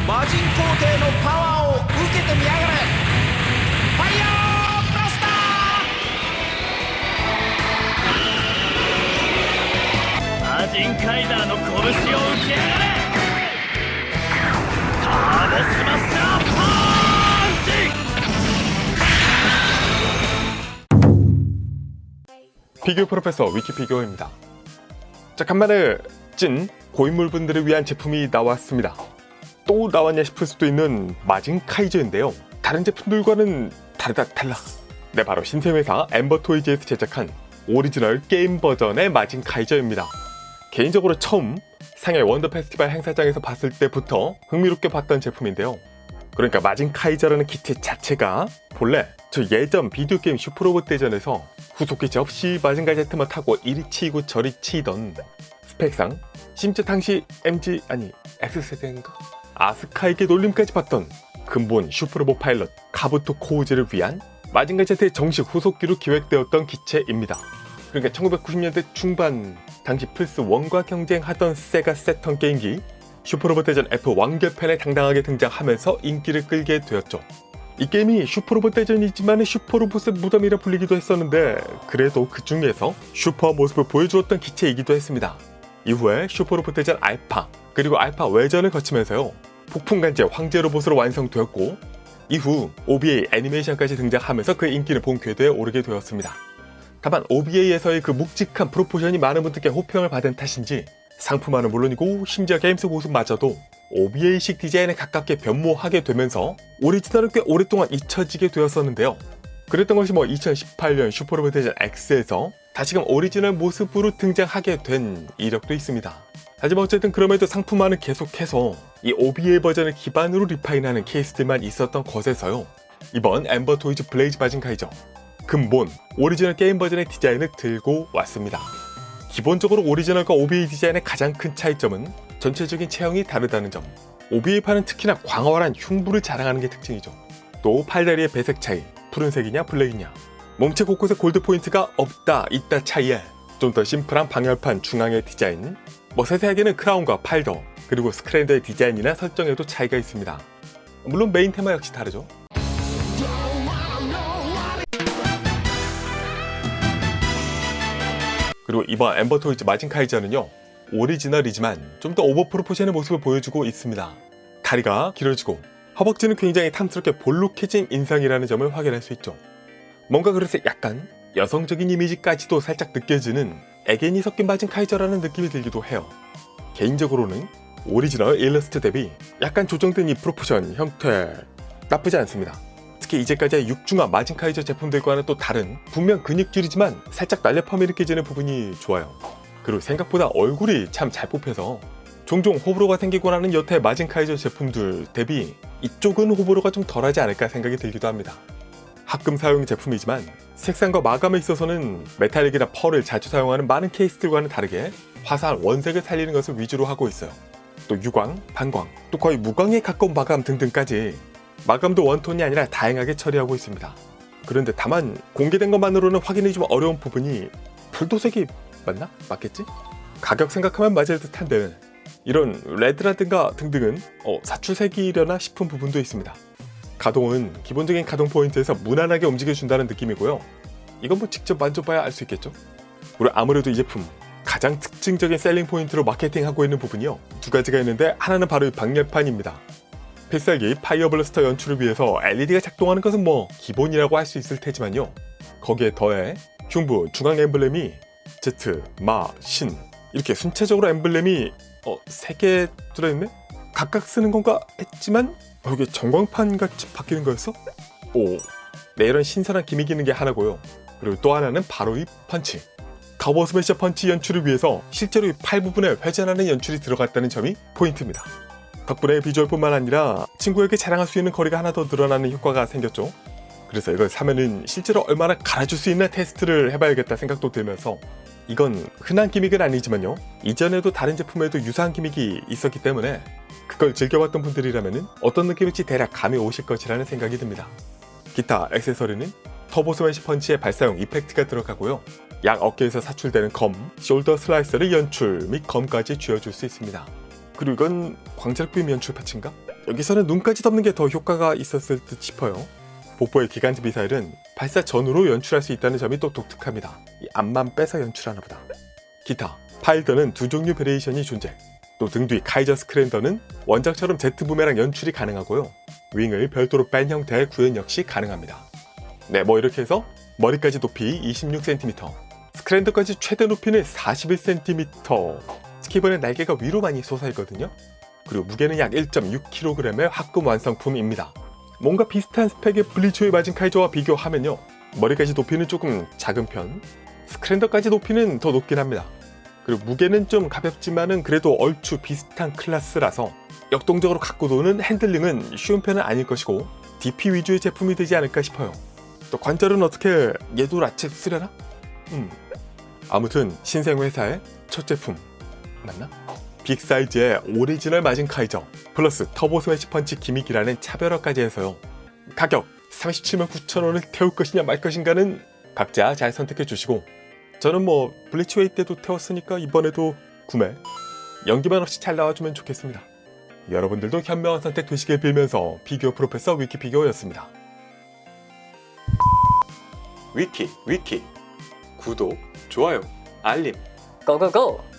魔人皇帝のパワーを受けてみやがれ。ファイヤーブラスタ魔人カイザーの拳を受けやがれ。ターボスマッシャーパンチ。피규어 프로페서 위키피규어입니다. 자, 간만에 찐 고인물분들을 위한 제품이 나왔습니다. 또 나왔냐 싶을 수도 있는 마징 카이저인데요. 다른 제품들과는 달라. 네, 바로 신생회사 엠버토이즈에서 제작한 오리지널 게임 버전의 마징 카이저입니다. 개인적으로 처음 상해 원더 페스티벌 행사장에서 봤을 때부터 흥미롭게 봤던 제품인데요. 그러니까 마징 카이저라는 기체 자체가 본래 저 예전 비디오 게임 슈퍼로봇 대전에서 후속기체 없이 마징가 제트만 타고 이리 치고 저리 치던 스펙상 심지어 당시 X세대인가? 아스카에게 놀림까지 받던 근본 슈퍼로봇 파일럿 카부토 코우즈를 위한 마징가 제트의 정식 후속기로 기획되었던 기체입니다. 그러니까 1990년대 중반 당시 플스1과 경쟁하던 세가 세턴 게임기 슈퍼로봇 대전 F 완결편에 당당하게 등장하면서 인기를 끌게 되었죠. 이 게임이 슈퍼로봇 대전이지만 슈퍼로봇의 무덤이라 불리기도 했었는데 그래도 그 중에서 슈퍼 모습을 보여주었던 기체이기도 했습니다. 이후에 슈퍼로봇 대전 알파 그리고 알파 외전을 거치면서요 폭풍간제 황제 로봇으로 완성되었고 이후 OBA 애니메이션까지 등장하면서 그 인기는 본 궤도에 오르게 되었습니다. 다만 OBA에서의 그 묵직한 프로포션이 많은 분들께 호평을 받은 탓인지 상품화는 물론이고 심지어 게임 속 모습마저도 OBA식 디자인에 가깝게 변모하게 되면서 오리지널은 꽤 오랫동안 잊혀지게 되었었는데요. 그랬던 것이 2018년 슈퍼로봇 대전 X에서 다시금 오리지널 모습으로 등장하게 된 이력도 있습니다. 하지만 어쨌든 그럼에도 상품화는 계속해서 이 OBA 버전을 기반으로 리파인하는 케이스들만 있었던 것에서요. 이번 엠버토이즈 블레이즈 마징 카이저 근본 오리지널 게임 버전의 디자인을 들고 왔습니다. 기본적으로 오리지널과 OBA 디자인의 가장 큰 차이점은 전체적인 체형이 다르다는 점. OBA판은 특히나 광활한 흉부를 자랑하는 게 특징이죠. 또 팔다리의 배색 차이, 푸른색이냐 블랙이냐. 몸체 곳곳에 골드 포인트가 없다 있다 차이에 좀 더 심플한 방열판 중앙의 디자인, 세세하게는 크라운과 팔더 그리고 스크랜더의 디자인이나 설정에도 차이가 있습니다. 물론 메인 테마 역시 다르죠. 그리고 이번 엠버토이즈 마징 카이저는요 오리지널이지만 좀 더 오버 프로포션의 모습을 보여주고 있습니다. 다리가 길어지고 허벅지는 굉장히 탐스럽게 볼록해진 인상이라는 점을 확인할 수 있죠. 뭔가 그래서 약간 여성적인 이미지까지도 살짝 느껴지는 애견이 섞인 마징 카이저라는 느낌이 들기도 해요. 개인적으로는 오리지널 일러스트 대비 약간 조정된 이 프로포션 형태 나쁘지 않습니다. 특히 이제까지의 육중한 마징 카이저 제품들과는 또 다른 분명 근육질이지만 살짝 날렵함이 느껴지는 부분이 좋아요. 그리고 생각보다 얼굴이 참 잘 뽑혀서 종종 호불호가 생기고 나는 여태 마징 카이저 제품들 대비 이쪽은 호불호가 좀 덜하지 않을까 생각이 들기도 합니다. 합금 사용 제품이지만 색상과 마감에 있어서는 메탈릭이나 펄을 자주 사용하는 많은 케이스들과는 다르게 화사한 원색을 살리는 것을 위주로 하고 있어요. 또 유광, 반광, 또 거의 무광에 가까운 마감 등등까지 마감도 원톤이 아니라 다양하게 처리하고 있습니다. 그런데 다만 공개된 것만으로는 확인이 좀 어려운 부분이 불도색이 맞나? 맞겠지? 가격 생각하면 맞을 듯한데 이런 레드라든가 등등은 사출색이려나 싶은 부분도 있습니다. 가동은 기본적인 가동 포인트에서 무난하게 움직여준다는 느낌이고요. 이건 직접 만져봐야 알 수 있겠죠? 그리고 아무래도 이 제품 가장 특징적인 셀링 포인트로 마케팅하고 있는 부분이요 두 가지가 있는데 하나는 바로 이 방열판입니다. 필살기 파이어 블러스터 연출을 위해서 LED가 작동하는 것은 기본이라고 할 수 있을 테지만요. 거기에 더해 흉부 중앙 엠블렘이 Z, 마, 신 이렇게 순차적으로 엠블렘이 3개 들어있네? 각각 쓰는 건가 했지만 이게 전광판 같이 바뀌는 거였어? 네, 이런 신선한 기믹이 있는 게 하나고요. 그리고 또 하나는 바로 이 펀치. 카우보 스매셔 펀치 연출을 위해서 실제로 이 팔 부분에 회전하는 연출이 들어갔다는 점이 포인트입니다. 덕분에 비주얼뿐만 아니라 친구에게 자랑할 수 있는 거리가 하나 더 늘어나는 효과가 생겼죠. 그래서 이걸 사면은 실제로 얼마나 갈아줄 수 있나 테스트를 해봐야겠다 생각도 들면서 이건 흔한 기믹은 아니지만요 이전에도 다른 제품에도 유사한 기믹이 있었기 때문에 그걸 즐겨봤던 분들이라면 어떤 느낌일지 대략 감이 오실 것이라는 생각이 듭니다. 기타 액세서리는 터보 스매시 펀치의 발사용 이펙트가 들어가고요 양 어깨에서 사출되는 검, 숄더 슬라이서를 연출 및 검까지 쥐어줄 수 있습니다. 그리고 이건 광자력빔 연출 파츠인가? 여기서는 눈까지 덮는 게 더 효과가 있었을 듯 싶어요. 복보의 기간트 미사일은 발사 전후로 연출할 수 있다는 점이 또 독특합니다. 이 앞만 빼서 연출하나 보다. 기타, 파일더는 두 종류 베리에이션이 존재. 또 등 뒤 카이저 스크랜더는 원작처럼 제트 부메랑 연출이 가능하고요. 윙을 별도로 뺀 형태의 구현 역시 가능합니다. 네, 뭐 이렇게 해서 머리까지 높이 26cm, 스크랜더까지 최대 높이는 41cm, 스키번의 날개가 위로 많이 솟아있거든요. 그리고 무게는 약 1.6kg의 화금 완성품입니다. 뭔가 비슷한 스펙의 블리츠의 마징카이저와 비교하면요, 머리까지 높이는 조금 작은 편, 스크랜더까지 높이는 더 높긴 합니다. 그리고 무게는 좀 가볍지만은 그래도 얼추 비슷한 클래스라서 역동적으로 갖고 노는 핸들링은 쉬운 편은 아닐 것이고 DP 위주의 제품이 되지 않을까 싶어요. 또 관절은 어떻게 얘도 라쳇 쓰려나? 아무튼 신생 회사의 첫 제품 맞나? 빅 사이즈의 오리지널 마징카이저 플러스 터보 스매시 펀치 기믹이라는 차별화까지 해서요. 가격 37만 9천 원을 태울 것이냐 말 것인가는 각자 잘 선택해 주시고, 저는 뭐 블리츠웨이 때도 태웠으니까 이번에도 구매, 연기만 없이 잘 나와주면 좋겠습니다. 여러분들도 현명한 선택 되시길 빌면서 피규어 프로페서 위키피규어였습니다. 위키 구독, 좋아요, 알림 고고고!